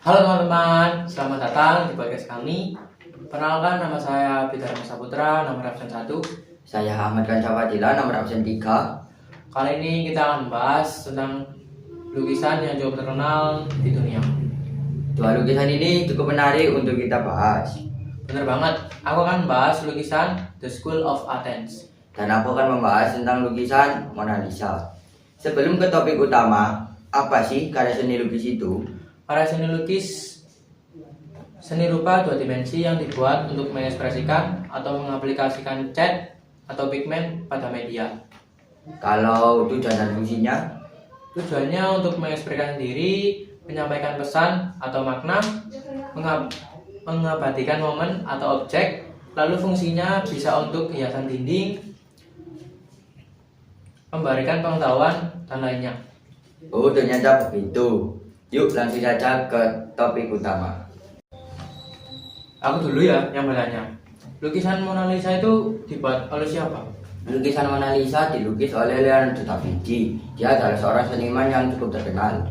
Halo teman-teman, selamat datang di podcast kami. Perkenalkan, nama saya Peter Saputra, nomor absen 1. Saya Ahmad Kancawatila, nomor absen 3. Kali ini kita akan membahas tentang lukisan yang cukup terkenal di dunia. Dua lukisan ini cukup menarik untuk kita bahas. Bener banget, aku akan membahas lukisan The School of Athens. Dan aku akan membahas tentang lukisan Mona Lisa. Sebelum ke topik utama, apa sih karya seni lukis itu? Karya seni lukis seni rupa dua dimensi yang dibuat untuk mengekspresikan atau mengaplikasikan cat atau pigmen pada media. Kalau tujuan dan fungsinya? Tujuannya untuk mengekspresikan diri, menyampaikan pesan atau makna, mengabadikan momen atau objek. Lalu fungsinya bisa untuk hiasan dinding, memberikan pengetahuan, dan lainnya. Oh, ternyata begitu. Yuk langsung saja ke topik utama. Aku dulu ya yang bertanya. Lukisan Mona Lisa itu dibuat oleh siapa? Lukisan Mona Lisa dilukis oleh Leonardo da Vinci. Dia adalah seorang seniman yang cukup terkenal.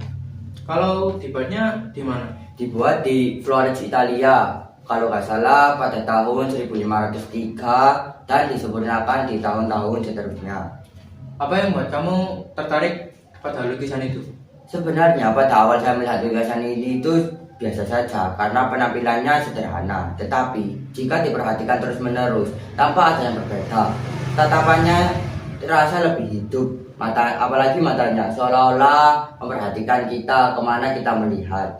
Kalau dibuatnya di mana? Dibuat di Florence, Italia. Kalau nggak salah pada tahun 1503 dan disempurnakan di tahun-tahun seterusnya. Apa yang membuat kamu tertarik pada lukisan itu? Sebenarnya pada awal saya melihat lukisan ini itu biasa saja karena penampilannya sederhana. Tetapi jika diperhatikan terus-menerus tanpa ada yang berbeda, tatapannya terasa lebih hidup. Apalagi matanya seolah-olah memperhatikan kita kemana kita melihat.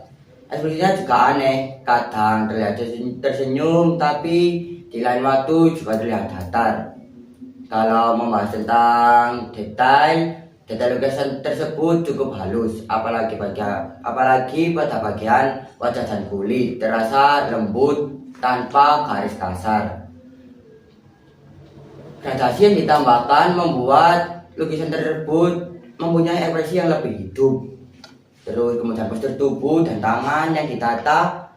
Ekspresinya juga aneh, kadang terlihat tersenyum tapi di lain waktu juga terlihat datar. Kalau membahas tentang detail lukisan tersebut cukup halus, apalagi pada bagian wajah dan kulit terasa lembut tanpa garis kasar. Gradasi yang ditambahkan membuat lukisan tersebut mempunyai ekspresi yang lebih hidup. Terus kemudian postur tubuh dan tangan yang ditata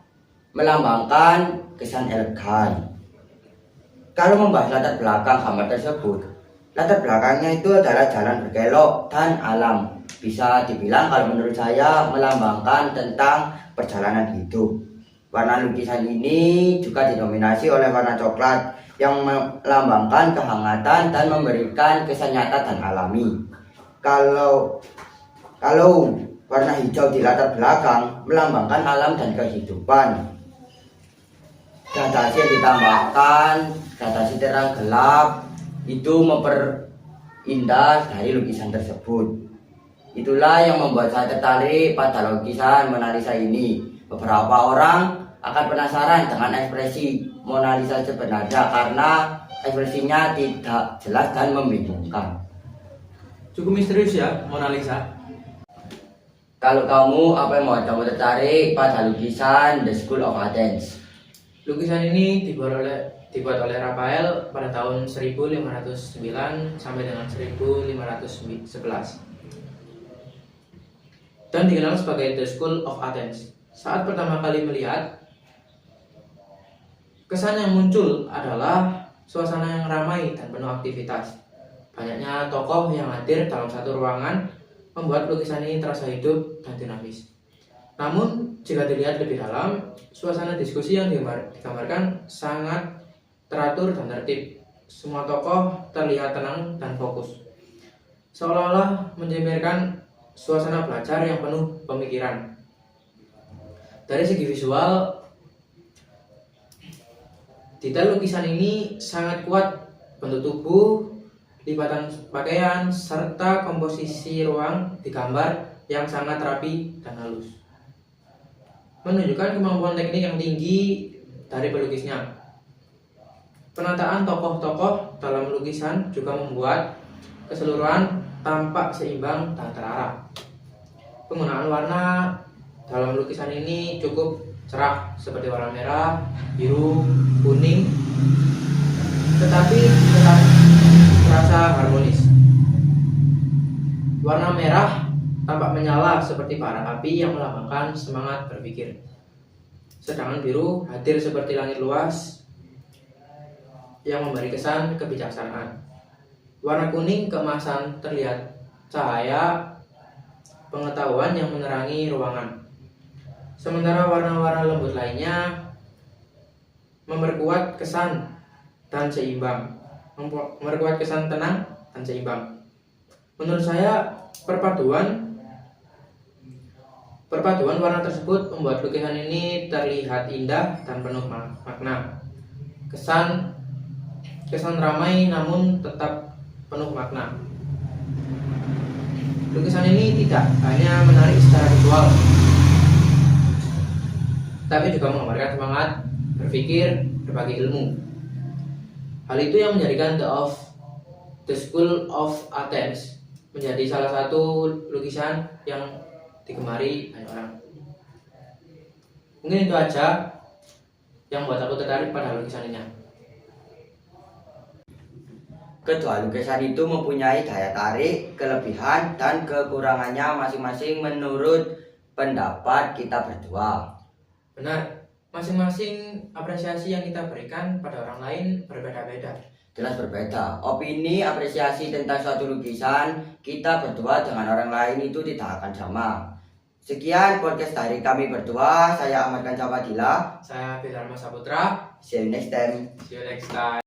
melambangkan kesan elegan. Kalau membahas latar belakang gambar tersebut, latar belakangnya itu adalah jalan berkelok dan alam. Bisa dibilang kalau menurut saya melambangkan tentang perjalanan hidup. Warna lukisan ini juga didominasi oleh warna coklat yang melambangkan kehangatan dan memberikan kesan nyata dan alami. Kalau warna hijau di latar belakang melambangkan alam dan kehidupan. Gradasi yang ditambahkan, gradasi terang gelap, itu memperindah dari lukisan tersebut. Itulah yang membuat saya tertarik pada lukisan Mona Lisa ini. Beberapa orang akan penasaran dengan ekspresi Mona Lisa sebenarnya karena ekspresinya tidak jelas dan membingungkan. Cukup misterius ya Mona Lisa. Kalau kamu, apa yang membuat kamu tertarik pada lukisan The School of Athens? Lukisan ini dibuat oleh Raphael pada tahun 1509 sampai dengan 1511 dan dikenal sebagai The School of Athens. Saat pertama kali melihat, kesan yang muncul adalah suasana yang ramai dan penuh aktivitas. Banyaknya tokoh yang hadir dalam satu ruangan membuat lukisan ini terasa hidup dan dinamis. Namun, jika dilihat lebih dalam, suasana diskusi yang digambarkan sangat teratur dan tertib. Semua tokoh terlihat tenang dan fokus, seolah-olah mencerminkan suasana belajar yang penuh pemikiran. Dari segi visual, detail lukisan ini sangat kuat. Bentuk tubuh, lipatan pakaian, serta komposisi ruang digambar yang sangat rapi dan halus, menunjukkan kemampuan teknik yang tinggi dari pelukisnya. Penataan tokoh-tokoh dalam lukisan juga membuat keseluruhan tampak seimbang dan terarah. Penggunaan warna dalam lukisan ini cukup cerah seperti warna merah, biru, kuning, tetapi tetap terasa harmonis. Warna merah tampak menyala seperti bara api yang melambangkan semangat berpikir. Sedangkan biru hadir seperti langit luas yang memberi kesan kebijaksanaan. Warna kuning keemasan terlihat cahaya pengetahuan yang menerangi ruangan. Sementara warna-warna lembut lainnya memperkuat kesan dan seimbang, memperkuat kesan tenang dan seimbang. Menurut saya perpaduan warna tersebut membuat lukisan ini terlihat indah dan penuh makna. Kesan ramai namun tetap penuh makna. Lukisan ini tidak hanya menarik secara visual, tapi juga menggambarkan semangat berpikir, berbagi ilmu. Hal itu yang menjadikan The School of Athens menjadi salah satu lukisan yang digemari banyak orang. Mungkin itu aja yang membuat aku tertarik pada lukisan ini. Kedua lukisan itu mempunyai daya tarik, kelebihan, dan kekurangannya masing-masing menurut pendapat kita berdua. Benar, masing-masing apresiasi yang kita berikan pada orang lain berbeda-beda. Jelas berbeda. Opini, apresiasi tentang suatu lukisan kita berdua dengan orang lain itu tidak akan sama. Sekian podcast dari kami berdua. Saya Ahmad Kanca Fadila. Saya Firman Saputra. See you next time. See you next time.